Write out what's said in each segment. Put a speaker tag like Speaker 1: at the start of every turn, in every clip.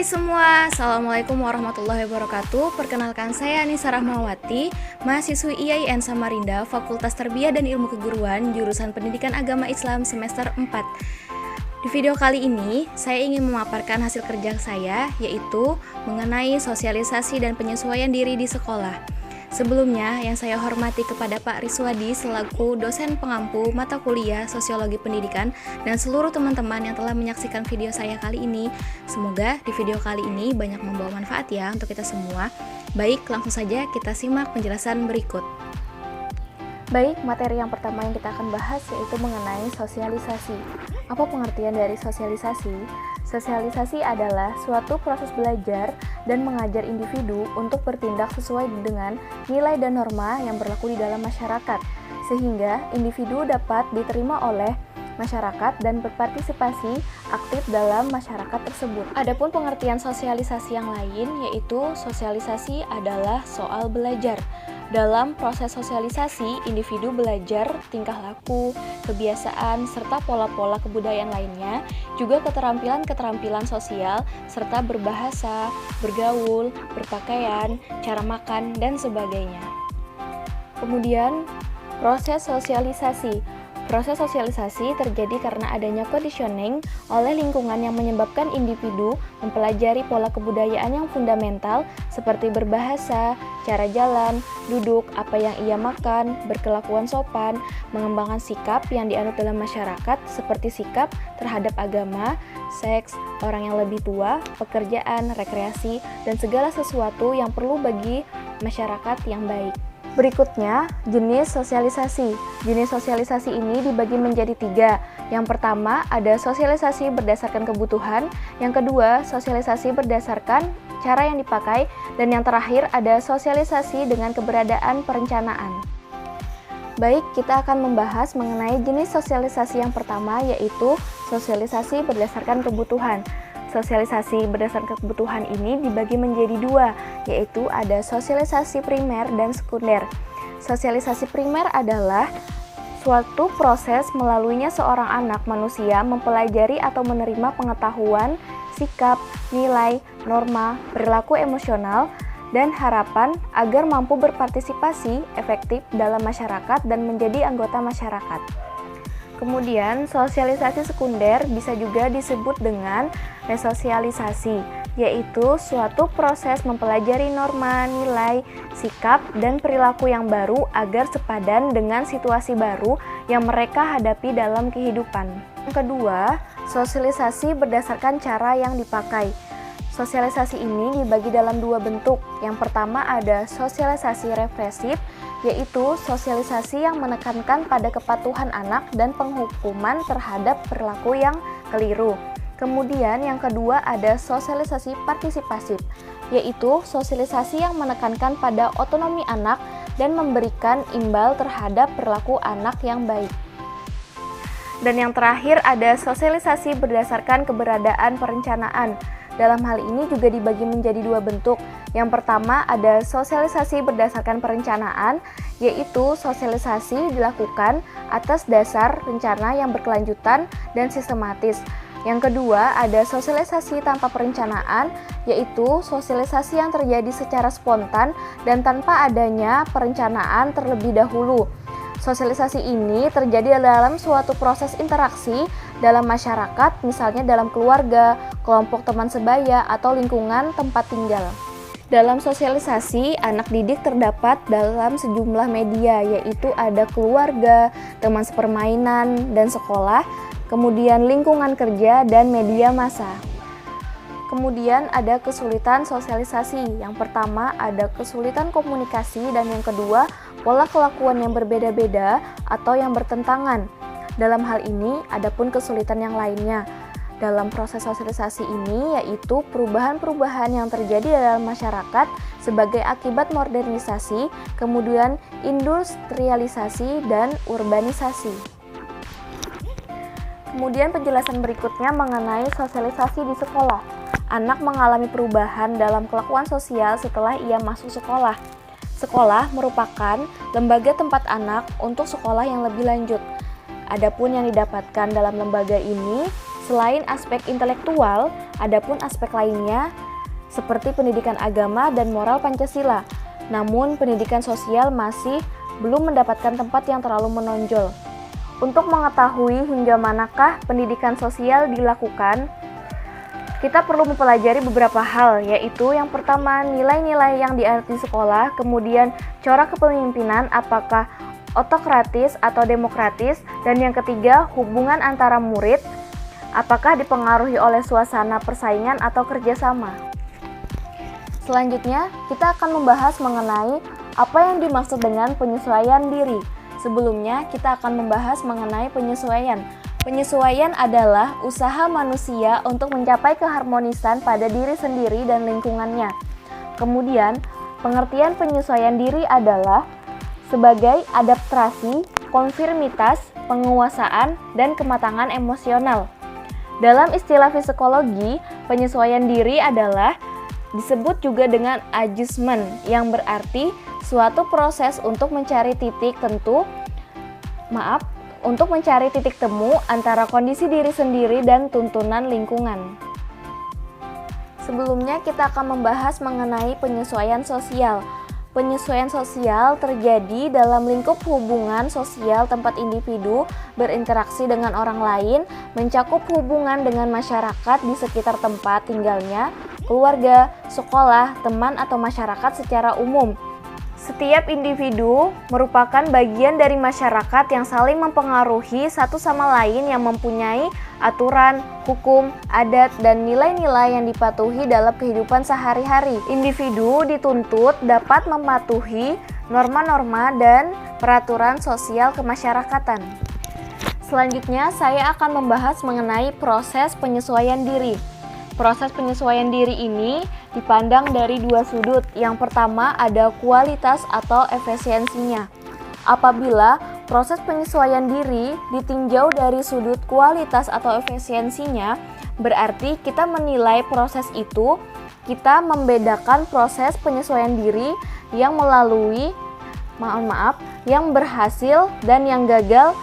Speaker 1: semua, Assalamualaikum warahmatullahi wabarakatuh. Perkenalkan saya Anissa Rahmawati, mahasiswi IAIN Samarinda, Fakultas Tarbiyah dan Ilmu Keguruan, jurusan Pendidikan Agama Islam semester 4. Di video kali ini, saya ingin memaparkan hasil kerja saya, yaitu mengenai sosialisasi dan penyesuaian diri di sekolah. Sebelumnya, yang saya hormati kepada Pak Riswadi selaku dosen pengampu mata kuliah Sosiologi Pendidikan dan seluruh teman-teman yang telah menyaksikan video saya kali ini. Semoga di video kali ini banyak membawa manfaat ya untuk kita semua. Baik, langsung saja kita simak penjelasan berikut. Baik, materi yang pertama yang kita akan bahas yaitu mengenai sosialisasi. Apa pengertian dari sosialisasi? Sosialisasi adalah suatu proses belajar dan mengajar individu untuk bertindak sesuai dengan nilai dan norma yang berlaku di dalam masyarakat, sehingga individu dapat diterima oleh masyarakat dan berpartisipasi aktif dalam masyarakat tersebut. Adapun pengertian sosialisasi yang lain yaitu sosialisasi adalah soal belajar. Dalam proses sosialisasi, individu belajar tingkah laku, kebiasaan, serta pola-pola kebudayaan lainnya, juga keterampilan-keterampilan sosial, serta berbahasa, bergaul, berpakaian, cara makan, dan sebagainya. Kemudian, proses sosialisasi. Proses sosialisasi terjadi karena adanya conditioning oleh lingkungan yang menyebabkan individu mempelajari pola kebudayaan yang fundamental seperti berbahasa, cara jalan, duduk, apa yang ia makan, berkelakuan sopan, mengembangkan sikap yang dianut dalam masyarakat seperti sikap terhadap agama, seks, orang yang lebih tua, pekerjaan, rekreasi, dan segala sesuatu yang perlu bagi masyarakat yang baik. Berikutnya, jenis sosialisasi. Jenis sosialisasi ini dibagi menjadi 3. Yang pertama, ada sosialisasi berdasarkan kebutuhan. Yang kedua, sosialisasi berdasarkan cara yang dipakai. Dan yang terakhir, ada sosialisasi dengan keberadaan perencanaan. Baik, kita akan membahas mengenai jenis sosialisasi yang pertama, yaitu sosialisasi berdasarkan kebutuhan. Sosialisasi berdasarkan kebutuhan ini dibagi menjadi 2, yaitu ada sosialisasi primer dan sekunder. Sosialisasi primer adalah suatu proses melaluinya seorang anak manusia mempelajari atau menerima pengetahuan, sikap, nilai, norma, perilaku emosional, dan harapan agar mampu berpartisipasi efektif dalam masyarakat dan menjadi anggota masyarakat. Kemudian, sosialisasi sekunder bisa juga disebut dengan resosialisasi, yaitu suatu proses mempelajari norma, nilai, sikap, dan perilaku yang baru agar sepadan dengan situasi baru yang mereka hadapi dalam kehidupan. Yang kedua, sosialisasi berdasarkan cara yang dipakai. Sosialisasi ini dibagi dalam 2 bentuk. Yang pertama ada sosialisasi represif, yaitu sosialisasi yang menekankan pada kepatuhan anak dan penghukuman terhadap perilaku yang keliru. Kemudian yang kedua ada sosialisasi partisipasif, yaitu sosialisasi yang menekankan pada otonomi anak dan memberikan imbal terhadap perilaku anak yang baik. Dan yang terakhir ada sosialisasi berdasarkan keberadaan perencanaan. Dalam hal ini juga dibagi menjadi 2 bentuk. Yang pertama ada sosialisasi berdasarkan perencanaan, yaitu sosialisasi dilakukan atas dasar rencana yang berkelanjutan dan sistematis. Yang kedua ada sosialisasi tanpa perencanaan, yaitu sosialisasi yang terjadi secara spontan dan tanpa adanya perencanaan terlebih dahulu. Sosialisasi ini terjadi dalam suatu proses interaksi dalam masyarakat, misalnya dalam keluarga, kelompok teman sebaya, atau lingkungan tempat tinggal. Dalam sosialisasi, anak didik terdapat dalam sejumlah media, yaitu ada keluarga, teman sepermainan, dan sekolah, kemudian lingkungan kerja, dan media massa. Kemudian ada kesulitan sosialisasi. Yang pertama ada kesulitan komunikasi dan yang kedua pola kelakuan yang berbeda-beda atau yang bertentangan. Dalam hal ini ada pun kesulitan yang lainnya. Dalam proses sosialisasi ini yaitu perubahan-perubahan yang terjadi dalam masyarakat sebagai akibat modernisasi, kemudian industrialisasi dan urbanisasi. Kemudian penjelasan berikutnya mengenai sosialisasi di sekolah. Anak mengalami perubahan dalam kelakuan sosial setelah ia masuk sekolah. Sekolah merupakan lembaga tempat anak untuk sekolah yang lebih lanjut. Adapun yang didapatkan dalam lembaga ini Selain aspek intelektual, adapun aspek lainnya seperti pendidikan agama dan moral Pancasila. Namun, pendidikan sosial masih belum mendapatkan tempat yang terlalu menonjol. Untuk mengetahui hingga manakah pendidikan sosial dilakukan, kita perlu mempelajari beberapa hal, yaitu yang pertama nilai-nilai yang diajarkan di sekolah, kemudian corak kepemimpinan apakah otokratis atau demokratis, dan yang ketiga hubungan antara murid apakah dipengaruhi oleh suasana persaingan atau kerjasama. Selanjutnya, kita akan membahas mengenai apa yang dimaksud dengan penyesuaian diri. Sebelumnya, kita akan membahas mengenai penyesuaian. Penyesuaian adalah usaha manusia untuk mencapai keharmonisan pada diri sendiri dan lingkungannya. Kemudian, pengertian penyesuaian diri adalah sebagai adaptasi, konfirmitas, penguasaan, dan kematangan emosional. Dalam istilah psikologi, penyesuaian diri adalah disebut juga dengan adjustment, yang berarti suatu proses untuk mencari titik temu antara kondisi diri sendiri dan tuntunan lingkungan. Sebelumnya kita akan membahas mengenai penyesuaian sosial. Penyesuaian sosial terjadi dalam lingkup hubungan sosial tempat individu berinteraksi dengan orang lain, mencakup hubungan dengan masyarakat di sekitar tempat tinggalnya, keluarga, sekolah, teman atau masyarakat secara umum. Setiap individu merupakan bagian dari masyarakat yang saling mempengaruhi satu sama lain yang mempunyai aturan, hukum, adat, dan nilai-nilai yang dipatuhi dalam kehidupan sehari-hari. Individu dituntut dapat mematuhi norma-norma dan peraturan sosial kemasyarakatan. Selanjutnya, saya akan membahas mengenai proses penyesuaian diri. Proses penyesuaian diri ini dipandang dari dua sudut. Yang pertama ada kualitas atau efisiensinya. Apabila proses penyesuaian diri ditinjau dari sudut kualitas atau efisiensinya, berarti kita menilai proses itu, kita membedakan proses penyesuaian diri yang yang berhasil dan yang gagal,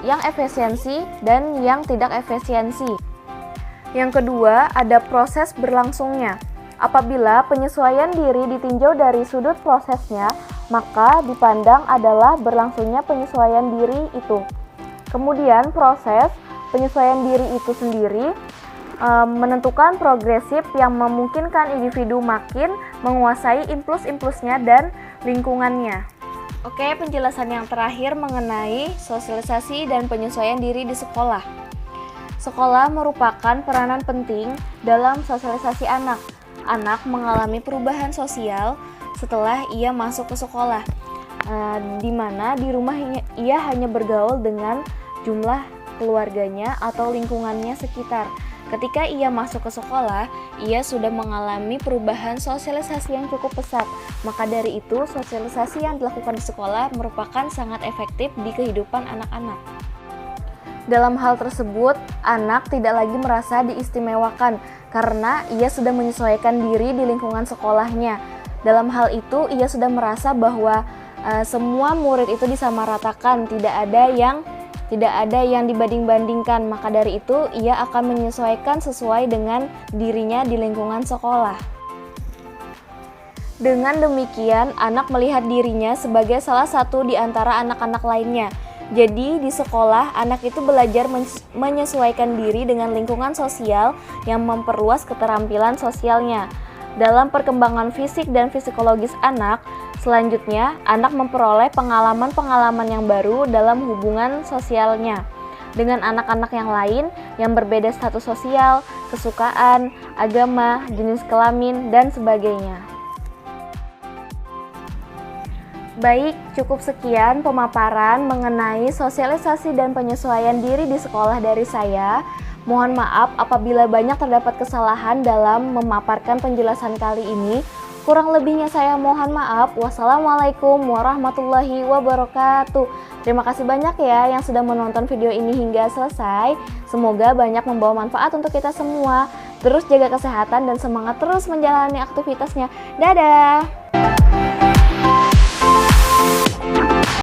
Speaker 1: yang efisiensi dan yang tidak efisiensi. Yang kedua, ada proses berlangsungnya. Apabila penyesuaian diri ditinjau dari sudut prosesnya, maka dipandang adalah berlangsungnya penyesuaian diri itu. Kemudian, proses penyesuaian diri itu sendiri menentukan progresif yang memungkinkan individu makin menguasai impuls-impulsnya dan lingkungannya. Oke, penjelasan yang terakhir mengenai sosialisasi dan penyesuaian diri di sekolah. Sekolah merupakan peranan penting dalam sosialisasi anak. Anak mengalami perubahan sosial setelah ia masuk ke sekolah, di mana di rumah ia hanya bergaul dengan jumlah keluarganya atau lingkungannya sekitar. Ketika ia masuk ke sekolah, ia sudah mengalami perubahan sosialisasi yang cukup pesat. Maka dari itu, sosialisasi yang dilakukan di sekolah merupakan sangat efektif di kehidupan anak-anak. Dalam hal tersebut, anak tidak lagi merasa diistimewakan karena ia sudah menyesuaikan diri di lingkungan sekolahnya. Dalam hal itu, ia sudah merasa bahwa semua murid itu disamaratakan, tidak ada yang dibanding-bandingkan. Maka dari itu, ia akan menyesuaikan sesuai dengan dirinya di lingkungan sekolah. Dengan demikian, anak melihat dirinya sebagai salah satu di antara anak-anak lainnya. Jadi di sekolah, anak itu belajar menyesuaikan diri dengan lingkungan sosial yang memperluas keterampilan sosialnya. Dalam perkembangan fisik dan psikologis anak, selanjutnya anak memperoleh pengalaman-pengalaman yang baru dalam hubungan sosialnya dengan anak-anak yang lain yang berbeda status sosial, kesukaan, agama, jenis kelamin, dan sebagainya. Baik, cukup sekian pemaparan mengenai sosialisasi dan penyesuaian diri di sekolah dari saya. Mohon maaf apabila banyak terdapat kesalahan dalam memaparkan penjelasan kali ini. Kurang lebihnya saya mohon maaf. Wassalamualaikum warahmatullahi wabarakatuh. Terima kasih banyak ya yang sudah menonton video ini hingga selesai. Semoga banyak membawa manfaat untuk kita semua. Terus jaga kesehatan dan semangat terus menjalani aktivitasnya. Dadah!